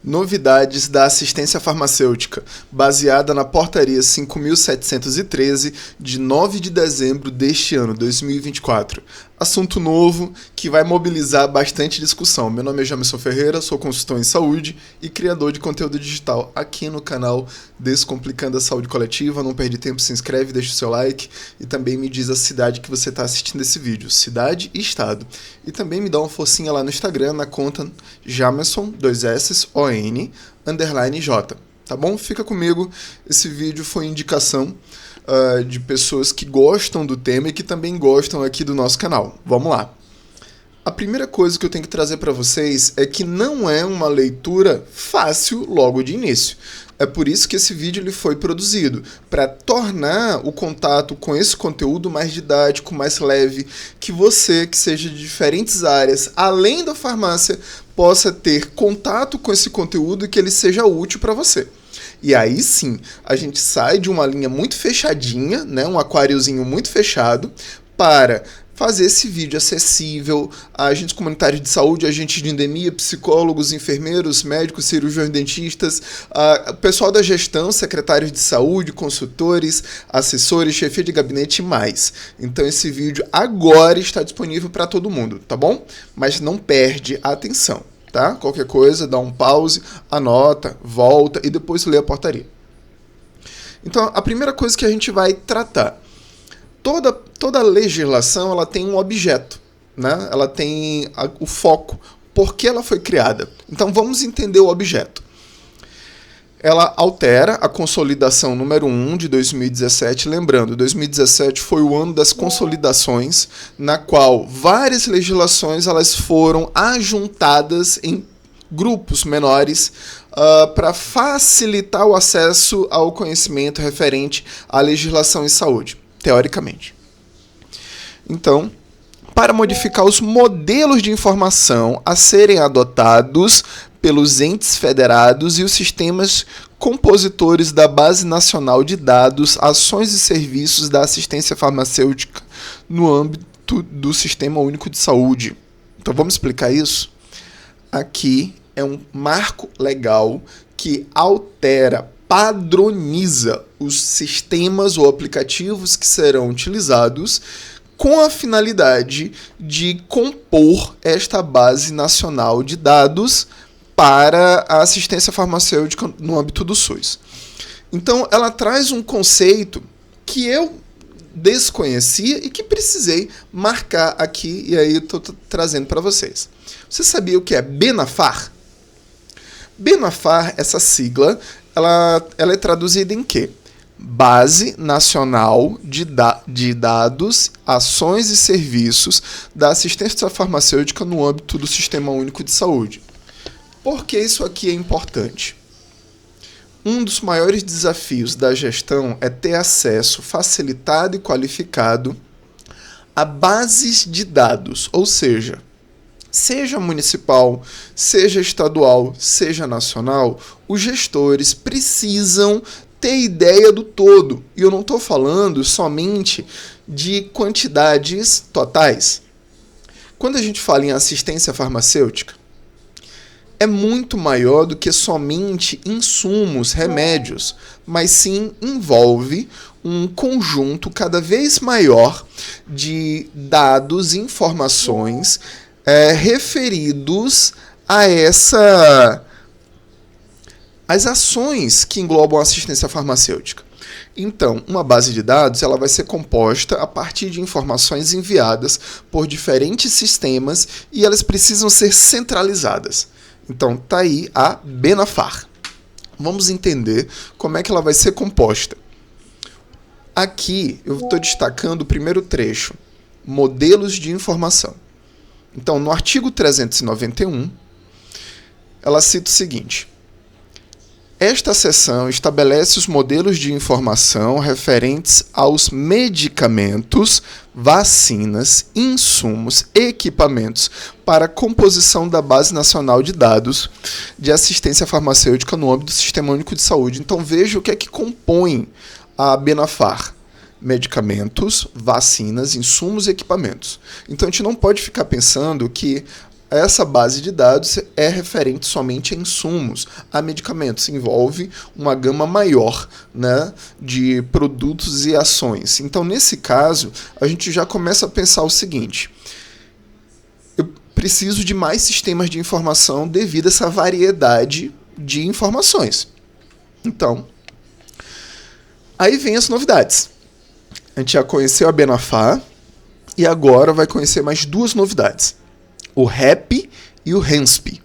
Novidades da assistência farmacêutica, baseada na Portaria 5.713, de 9 de dezembro deste ano, 2024. Assunto novo que vai mobilizar bastante discussão. Meu nome é Jamerson Ferreira, sou consultor em saúde e criador de conteúdo digital aqui no canal Descomplicando a Saúde Coletiva. Não perde tempo, se inscreve, deixa o seu like e também me diz a cidade que você está assistindo esse vídeo, cidade e estado. E também me dá uma forcinha lá no Instagram, na conta Jamerson, 2S-O-N, _J. Tá bom? Fica comigo. Esse vídeo foi indicação de pessoas que gostam do tema e que também gostam aqui do nosso canal. Vamos lá. A primeira coisa que eu tenho que trazer para vocês é que não é uma leitura fácil logo de início. É por isso que esse vídeo ele foi produzido, para tornar o contato com esse conteúdo mais didático, mais leve, que você, que seja de diferentes áreas, além da farmácia, possa ter contato com esse conteúdo e que ele seja útil para você. E aí sim, a gente sai de uma linha muito fechadinha, né, um aquáriozinho muito fechado, para fazer esse vídeo acessível a agentes comunitários de saúde, agentes de endemia, psicólogos, enfermeiros, médicos, cirurgiões, dentistas, pessoal da gestão, secretários de saúde, consultores, assessores, chefia de gabinete e mais. Então esse vídeo agora está disponível para todo mundo, tá bom? Mas não perde a atenção. Tá? Qualquer coisa, dá um pause, anota, volta e depois lê a portaria. Então, a primeira coisa que a gente vai tratar, toda legislação ela tem um objeto, né? Ela tem o foco, por que ela foi criada. Então, vamos entender o objeto. Ela altera a consolidação número 1 de 2017. Lembrando, 2017 foi o ano das consolidações, na qual várias legislações elas foram ajuntadas em grupos menores para facilitar o acesso ao conhecimento referente à legislação em saúde, teoricamente. Então, para modificar os modelos de informação a serem adotados pelos entes federados e os sistemas compositores da Base Nacional de Dados, Ações e Serviços da Assistência Farmacêutica no âmbito do Sistema Único de Saúde. Então vamos explicar isso? Aqui é um marco legal que altera, padroniza os sistemas ou aplicativos que serão utilizados com a finalidade de compor esta Base Nacional de Dados para a assistência farmacêutica no âmbito do SUS. Então, ela traz um conceito que eu desconhecia e que precisei marcar aqui, e aí eu estou trazendo para vocês. Você sabia o que é BNAFAR? BNAFAR, essa sigla, ela é traduzida em quê? Base Nacional de Dados, Ações e Serviços da Assistência Farmacêutica no âmbito do Sistema Único de Saúde. Por que isso aqui é importante? Um dos maiores desafios da gestão é ter acesso facilitado e qualificado a bases de dados, ou seja municipal, seja estadual, seja nacional, os gestores precisam ter ideia do todo. E eu não estou falando somente de quantidades totais. Quando a gente fala em assistência farmacêutica, é muito maior do que somente insumos, remédios, mas sim envolve um conjunto cada vez maior de dados e informações referidos a as ações que englobam a assistência farmacêutica. Então, uma base de dados ela vai ser composta a partir de informações enviadas por diferentes sistemas e elas precisam ser centralizadas. Então, tá aí a BNAFAR. Vamos entender como é que ela vai ser composta. Aqui, eu estou destacando o primeiro trecho, modelos de informação. Então, no artigo 391, ela cita o seguinte: esta seção estabelece os modelos de informação referentes aos medicamentos, vacinas, insumos e equipamentos para a composição da Base Nacional de Dados de Assistência Farmacêutica no âmbito do Sistema Único de Saúde. Então veja o que é que compõe a BNAFAR: medicamentos, vacinas, insumos e equipamentos. Então a gente não pode ficar pensando que essa base de dados é referente somente a insumos, a medicamentos. Envolve uma gama maior, né, de produtos e ações. Então, nesse caso, a gente já começa a pensar o seguinte: eu preciso de mais sistemas de informação devido a essa variedade de informações. Então, aí vem as novidades. A gente já conheceu a Benafar e agora vai conhecer mais duas novidades: o REP e o RENSP.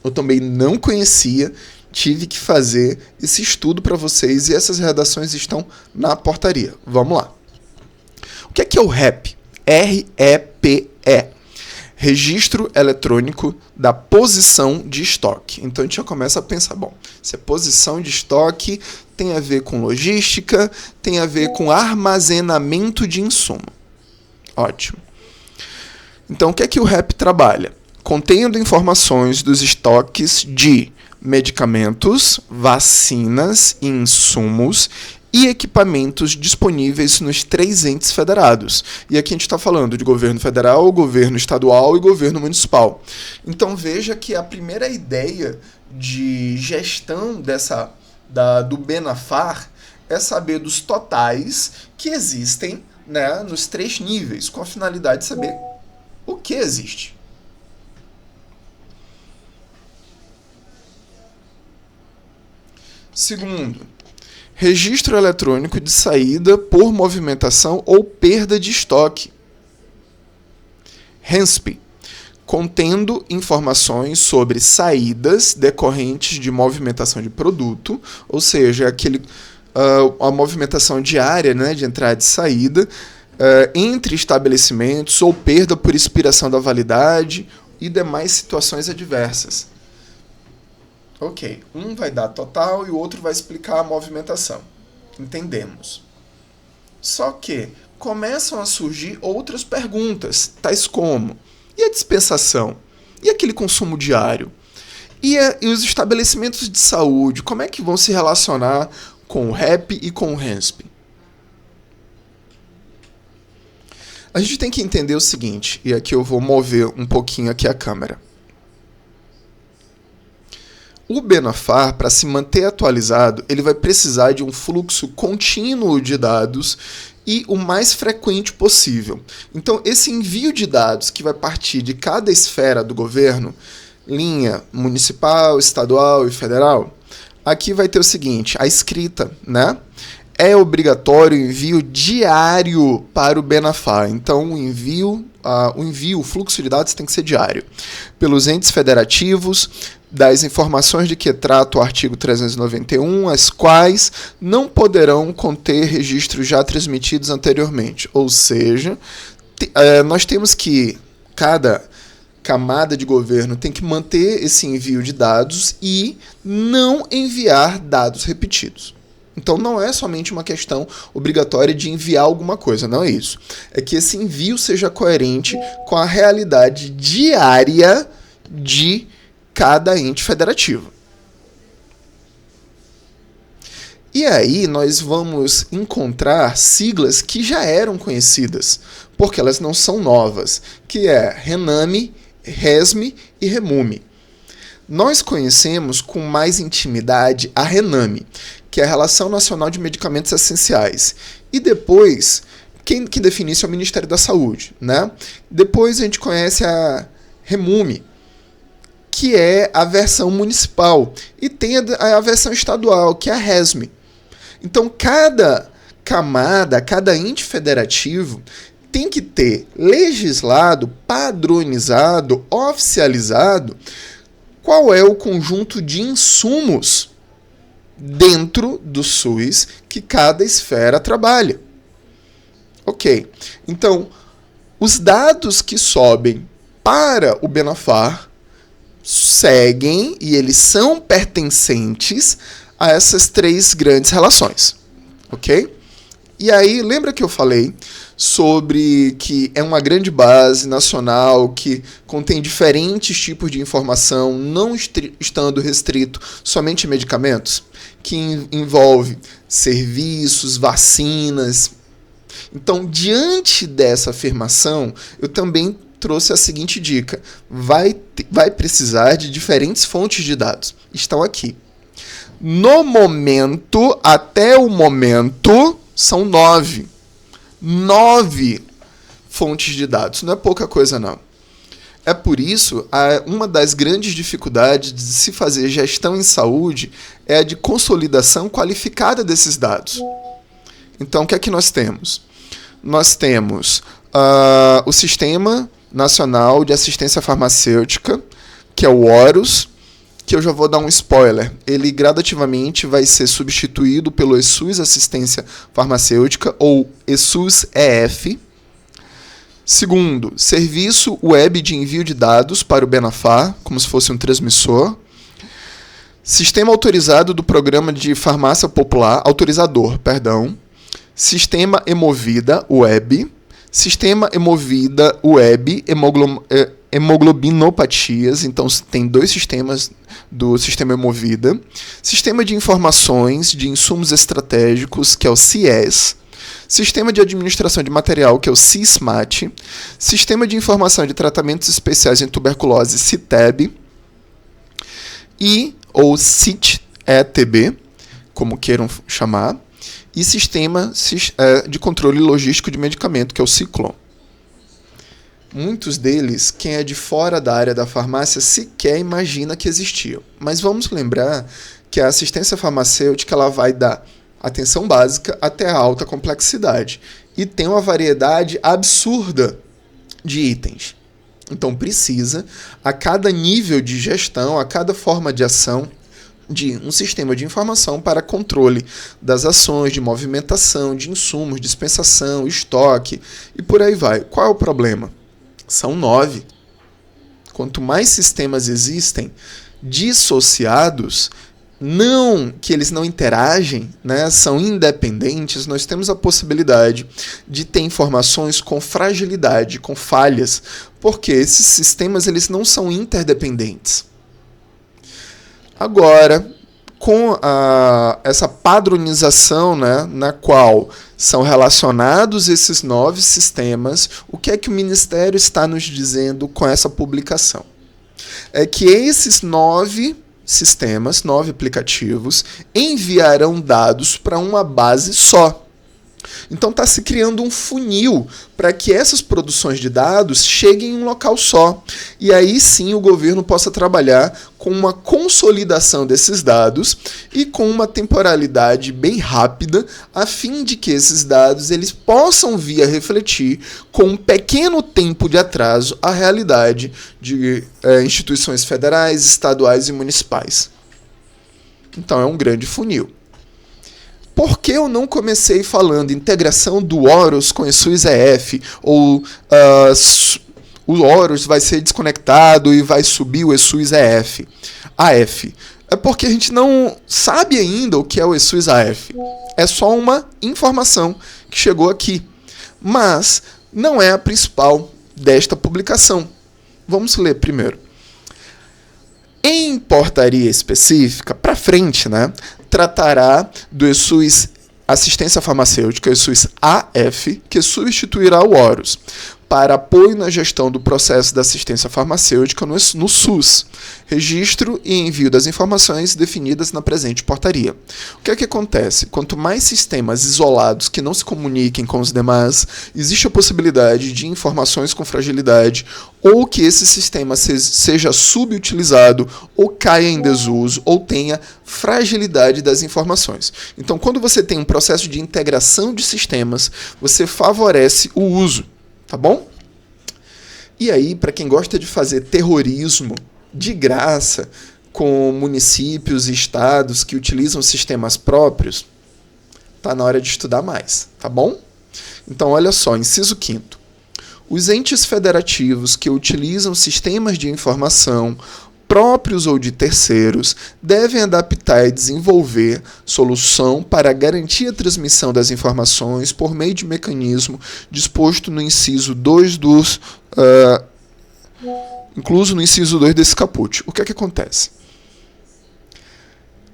Eu também não conhecia, tive que fazer esse estudo para vocês e essas redações estão na portaria. Vamos lá. O que é o REP? R-E-P-E. Registro Eletrônico da Posição de Estoque. Então a gente já começa a pensar, bom, se a posição de estoque tem a ver com logística, tem a ver com armazenamento de insumo. Ótimo. Então o que o REP trabalha? Contendo informações dos estoques de medicamentos, vacinas, insumos e equipamentos disponíveis nos 3 entes federados. E aqui a gente está falando de governo federal, governo estadual e governo municipal. Então veja que a primeira ideia de gestão do Benafar é saber dos totais que existem, né, nos 3 níveis, com a finalidade de saber o que existe. Segundo, registro eletrônico de saída por movimentação ou perda de estoque. RENSP, contendo informações sobre saídas decorrentes de movimentação de produto, ou seja, a movimentação diária, né, de entrada e saída, entre estabelecimentos ou perda por expiração da validade e demais situações adversas. Ok, um vai dar total e o outro vai explicar a movimentação. Entendemos. Só que começam a surgir outras perguntas, tais como: e a dispensação? E aquele consumo diário? E os estabelecimentos de saúde, como é que vão se relacionar com o REP e com o RENSP? A gente tem que entender o seguinte, e aqui eu vou mover um pouquinho aqui a câmera. O Benafar, para se manter atualizado, ele vai precisar de um fluxo contínuo de dados e o mais frequente possível. Então, esse envio de dados que vai partir de cada esfera do governo, linha municipal, estadual e federal, aqui vai ter o seguinte: a escrita, né? É obrigatório o envio diário para o Benafar. Então, o fluxo de dados tem que ser diário. Pelos entes federativos, das informações de que trata o artigo 391, as quais não poderão conter registros já transmitidos anteriormente. Ou seja, nós temos que cada camada de governo tem que manter esse envio de dados e não enviar dados repetidos. Então não é somente uma questão obrigatória de enviar alguma coisa, não é isso. É que esse envio seja coerente com a realidade diária de cada ente federativo. E aí nós vamos encontrar siglas que já eram conhecidas, porque elas não são novas, que é RENAME, RESME e REMUME. Nós conhecemos com mais intimidade a RENAME, que é a Relação Nacional de Medicamentos Essenciais. E depois, quem que define isso é o Ministério da Saúde, né? Depois a gente conhece a REMUME, que é a versão municipal. E tem a versão estadual, que é a RESME. Então, cada camada, cada ente federativo tem que ter legislado, padronizado, oficializado qual é o conjunto de insumos dentro do SUS que cada esfera trabalha. Ok. Então, os dados que sobem para o Benafar seguem e eles são pertencentes a essas 3 grandes relações. Ok? E aí, lembra que eu falei sobre que é uma grande base nacional que contém diferentes tipos de informação, não estando restrito somente a medicamentos, que envolve serviços, vacinas. Então, diante dessa afirmação, eu também trouxe a seguinte dica: vai precisar de diferentes fontes de dados. Estão aqui. No momento, até o momento, são 9. 9 fontes de dados. Não é pouca coisa, não. É por isso, uma das grandes dificuldades de se fazer gestão em saúde é a de consolidação qualificada desses dados. Então, o que é que nós temos? Nós temos o Sistema Nacional de Assistência Farmacêutica, que é o Horus, que eu já vou dar um spoiler. Ele gradativamente vai ser substituído pelo ESUS Assistência Farmacêutica, ou ESUS-EF. Segundo, Serviço Web de Envio de Dados para o Benafar, como se fosse um transmissor. Sistema autorizado do Programa de Farmácia Popular, Sistema Hemovida Web. Sistema Hemovida Web, hemoglobinopatias, então tem 2 sistemas do Sistema Hemovida. Sistema de Informações de Insumos Estratégicos, que é o CIES. Sistema de Administração de Material, que é o CISMAT. Sistema de Informação de Tratamentos Especiais em Tuberculose, CITEB. Ou CIT-ETB, como queiram chamar. E Sistema de Controle Logístico de Medicamento, que é o CICLON. Muitos deles, quem é de fora da área da farmácia sequer imagina que existiam. Mas vamos lembrar que a assistência farmacêutica ela vai da atenção básica até a alta complexidade. E tem uma variedade absurda de itens. Então precisa, a cada nível de gestão, a cada forma de ação, de um sistema de informação para controle das ações, de movimentação, de insumos, dispensação, estoque e por aí vai. Qual é o problema? São 9. Quanto mais sistemas existem dissociados, não que eles não interagem, né, são independentes, nós temos a possibilidade de ter informações com fragilidade, com falhas, porque esses sistemas eles não são interdependentes. Agora, com essa padronização, né, na qual são relacionados esses 9 sistemas, o que é que o Ministério está nos dizendo com essa publicação? É que esses 9 sistemas, 9 aplicativos, enviarão dados para uma base só. Então está se criando um funil para que essas produções de dados cheguem em um local só. E aí sim o governo possa trabalhar com uma consolidação desses dados e com uma temporalidade bem rápida, a fim de que esses dados eles possam vir a refletir com um pequeno tempo de atraso a realidade de instituições federais, estaduais e municipais. Então é um grande funil. Por que eu não comecei falando integração do Horus com o ESUS-EF? Ou o Horus vai ser desconectado e vai subir o ESUS-EF? AF. É porque a gente não sabe ainda o que é o ESUS-AF. É só uma informação que chegou aqui. Mas não é a principal desta publicação. Vamos ler primeiro. Em portaria específica, para frente, né, tratará do ESUS Assistência Farmacêutica, ESUS-AF, que substituirá o Horus, para apoio na gestão do processo da assistência farmacêutica no SUS, registro e envio das informações definidas na presente portaria. O que é que acontece? Quanto mais sistemas isolados que não se comuniquem com os demais, existe a possibilidade de informações com fragilidade ou que esse sistema seja subutilizado ou caia em desuso ou tenha fragilidade das informações. Então, quando você tem um processo de integração de sistemas, você favorece o uso. Tá bom? E aí, para quem gosta de fazer terrorismo de graça com municípios e estados que utilizam sistemas próprios, tá na hora de estudar mais, tá bom? Então, olha só, inciso 5º. Os entes federativos que utilizam sistemas de informação próprios ou de terceiros, devem adaptar e desenvolver solução para garantir a transmissão das informações por meio de mecanismo disposto no inciso 2 incluso no inciso 2 desse caput. O que é que acontece?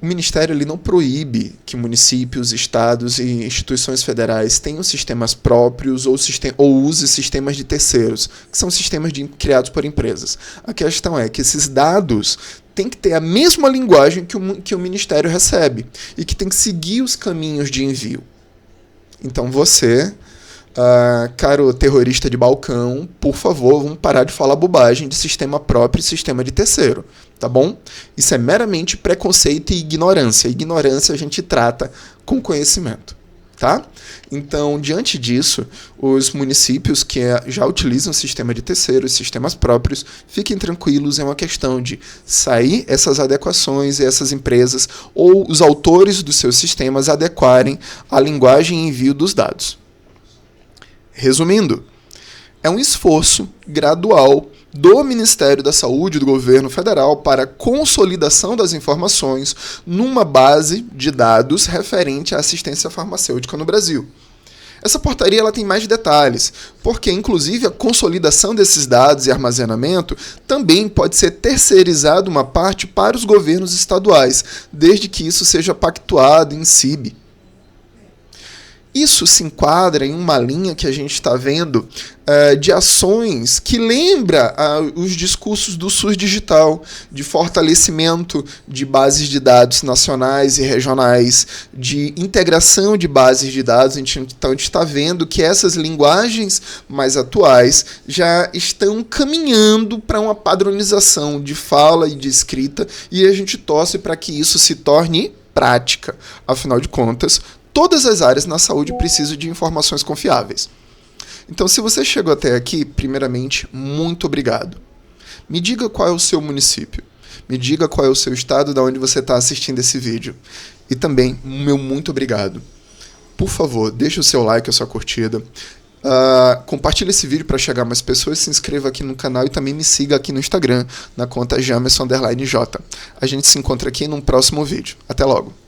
O Ministério ele não proíbe que municípios, estados e instituições federais tenham sistemas próprios ou use sistemas de terceiros, que são sistemas criados por empresas. A questão é que esses dados têm que ter a mesma linguagem que o Ministério recebe e que tem que seguir os caminhos de envio. Então você, caro terrorista de balcão, por favor, vamos parar de falar bobagem de sistema próprio e sistema de terceiro, tá bom? Isso é meramente preconceito e ignorância. Ignorância a gente trata com conhecimento, tá? Então, diante disso, os municípios que já utilizam sistema de terceiros, sistemas próprios, fiquem tranquilos, é uma questão de sair essas adequações e essas empresas ou os autores dos seus sistemas adequarem a linguagem e envio dos dados. Resumindo, é um esforço gradual do Ministério da Saúde do governo federal para a consolidação das informações numa base de dados referente à assistência farmacêutica no Brasil. Essa portaria ela tem mais detalhes, porque inclusive a consolidação desses dados e armazenamento também pode ser terceirizado uma parte para os governos estaduais, desde que isso seja pactuado em CIB. Isso se enquadra em uma linha que a gente está vendo de ações que lembra os discursos do SUS digital, de fortalecimento de bases de dados nacionais e regionais, de integração de bases de dados. Então a gente está vendo que essas linguagens mais atuais já estão caminhando para uma padronização de fala e de escrita, e a gente torce para que isso se torne prática. Afinal de contas, todas as áreas na saúde precisam de informações confiáveis. Então, se você chegou até aqui, primeiramente, muito obrigado. Me diga qual é o seu município. Me diga qual é o seu estado de onde você está assistindo esse vídeo. E também, meu muito obrigado. Por favor, deixe o seu like, a sua curtida. Compartilhe esse vídeo para chegar a mais pessoas, se inscreva aqui no canal e também me siga aqui no Instagram, na conta Jamerson_J. A gente se encontra aqui num próximo vídeo. Até logo!